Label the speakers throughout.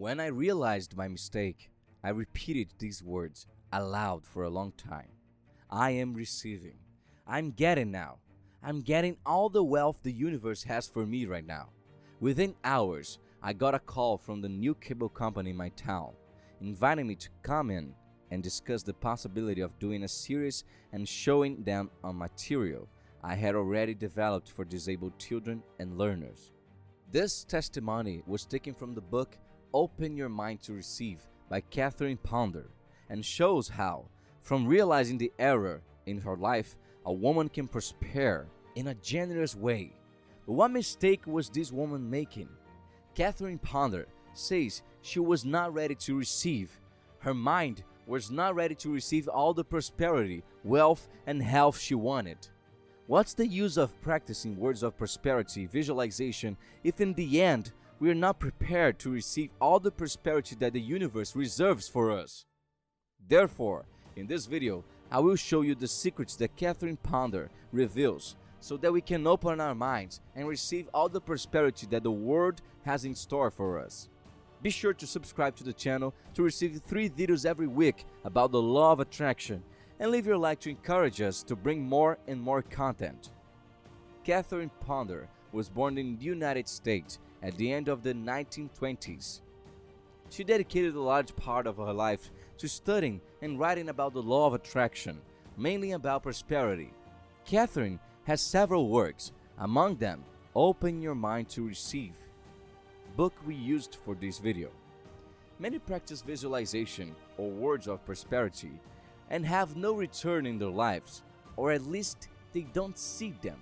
Speaker 1: When I realized my mistake, I repeated these words aloud for a long time. I am receiving. I'm getting now. I'm getting all the wealth the universe has for me right now. Within hours, I got a call from the new cable company in my town, inviting me to come in and discuss the possibility of doing a series and showing them a material I had already developed for disabled children and learners. This testimony was taken from the book Open Your Mind to Receive by Catherine Ponder, and shows how, from realizing the error in her life, a woman can prosper in a generous way. But what mistake was this woman making? Catherine Ponder says she was not ready to receive. Her mind was not ready to receive all the prosperity, wealth, and health she wanted. What's the use of practicing words of prosperity, visualization, if in the end we are not prepared to receive all the prosperity that the universe reserves for us? Therefore, in this video, I will show you the secrets that Catherine Ponder reveals so that we can open our minds and receive all the prosperity that the world has in store for us. Be sure to subscribe to the channel to receive 3 videos every week about the law of attraction, and leave your like to encourage us to bring more and more content. Catherine Ponder was born in the United States at the end of the 1920s. She dedicated a large part of her life to studying and writing about the law of attraction, mainly about prosperity. Catherine has several works, among them Open Your Mind to Receive, book we used for this video. Many practice visualization or words of prosperity and have no return in their lives, or at least they don't see them.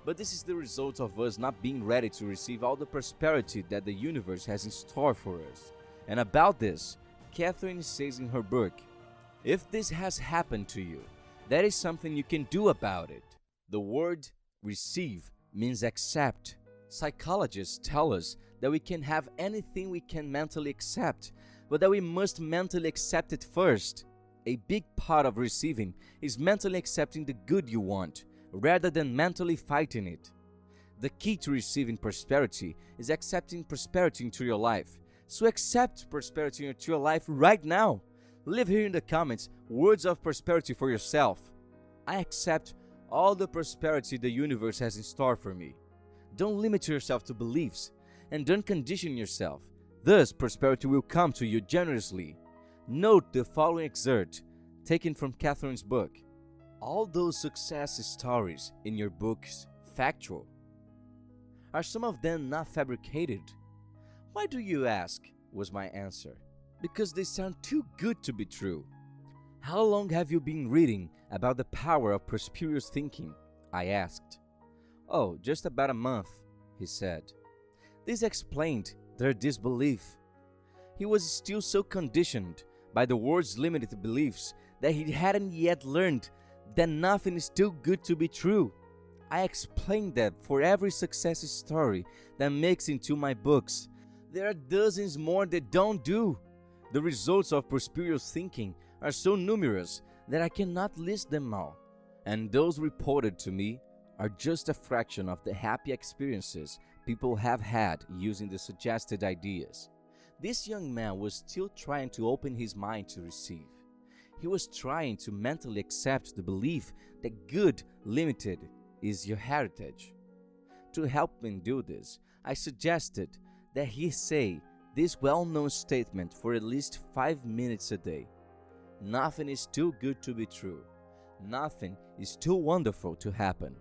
Speaker 1: But this is the result of us not being ready to receive all the prosperity that the universe has in store for us. And about this, Catherine says in her book, if this has happened to you, that is something you can do about it. The word receive means accept. Psychologists tell us that we can have anything we can mentally accept, but that we must mentally accept it first. A big part of receiving is mentally accepting the good you want, rather than mentally fighting it. The key to receiving prosperity is accepting prosperity into your life. So accept prosperity into your life right now. Leave here in the comments words of prosperity for yourself. I accept all the prosperity the universe has in store for me. Don't limit yourself to beliefs, and don't condition yourself. Thus, prosperity will come to you generously. Note the following excerpt, taken from Catherine's book. All those success stories in your books factual? Are some of them not fabricated? Why do you ask? Was my answer. Because they sound too good to be true. How long have you been reading about the power of prosperous thinking? I asked. Oh, just about a month, he said. This explained their disbelief. He was still so conditioned by the world's limited beliefs that he hadn't yet learned that nothing is too good to be true. I explained that for every success story that makes into my books, there are dozens more that don't do. The results of prosperous thinking are so numerous that I cannot list them all, and those reported to me are just a fraction of the happy experiences people have had using the suggested ideas. This young man was still trying to open his mind to receive. He was trying to mentally accept the belief that good limited is your heritage. To help him do this, I suggested that he say this well-known statement for at least 5 minutes a day. Nothing is too good to be true. Nothing is too wonderful to happen.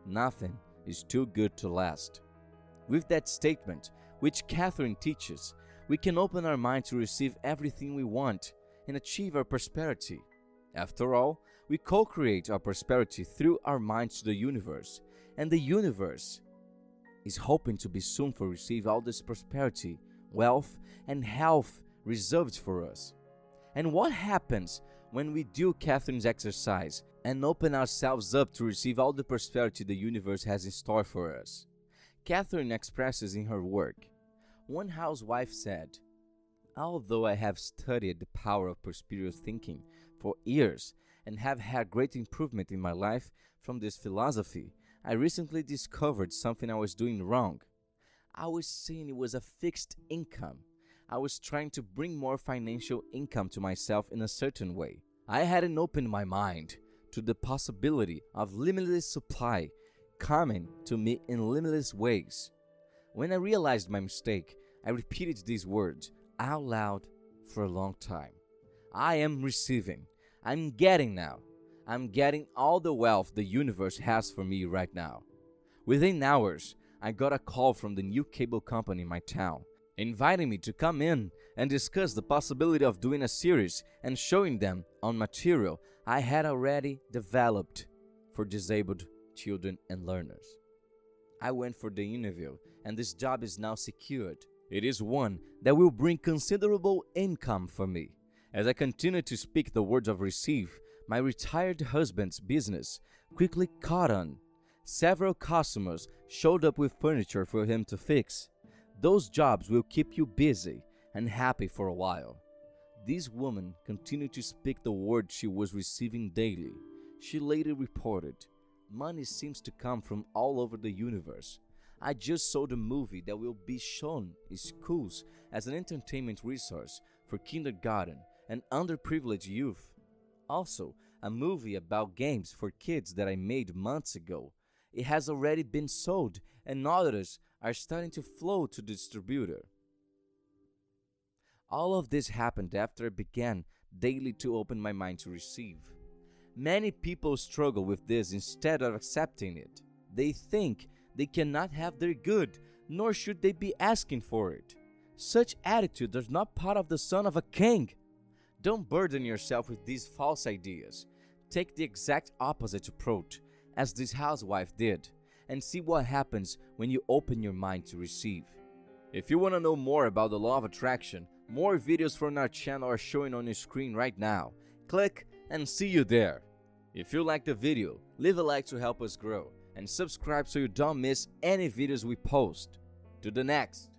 Speaker 1: Nothing is too good to last. With that statement, which Catherine teaches, we can open our mind to receive everything we want and achieve our prosperity. After all, we co-create our prosperity through our minds to the universe, and the universe is hoping to be soon for receive all this prosperity, wealth, and health reserved for us. And what happens when we do Catherine's exercise and open ourselves up to receive all the prosperity the universe has in store for us? Catherine expresses in her work. One housewife said, although I have studied the power of prosperous thinking for years and have had great improvement in my life from this philosophy, I recently discovered something I was doing wrong. I was saying it was a fixed income. I was trying to bring more financial income to myself in a certain way. I hadn't opened my mind to the possibility of limitless supply coming to me in limitless ways. When I realized my mistake, I repeated these words out loud for a long time. I am receiving. I'm getting now. I'm getting all the wealth the universe has for me right now. Within hours, I got a call from the new cable company in my town, inviting me to come in and discuss the possibility of doing a series and showing them on material I had already developed for disabled children and learners. I went for the interview, and this job is now secured. It is one that will bring considerable income for me. As I continue to speak the words of receive, my retired husband's business quickly caught on. Several customers showed up with furniture for him to fix. Those jobs will keep you busy and happy for a while. This woman continued to speak the words she was receiving daily. She later reported, "Money seems to come from all over the universe. I just saw the movie that will be shown in schools as an entertainment resource for kindergarten and underprivileged youth. Also, a movie about games for kids that I made months ago. It has already been sold and orders are starting to flow to the distributor." All of this happened after I began daily to open my mind to receive. Many people struggle with this instead of accepting it. They think they cannot have their good, nor should they be asking for it. Such attitude is not part of the son of a king. Don't burden yourself with these false ideas. Take the exact opposite approach, as this housewife did, and see what happens when you open your mind to receive. If you want to know more about the law of attraction, more videos from our channel are showing on your screen right now. Click and see you there. If you like the video, leave a like to help us grow, and subscribe so you don't miss any videos we post. To the next.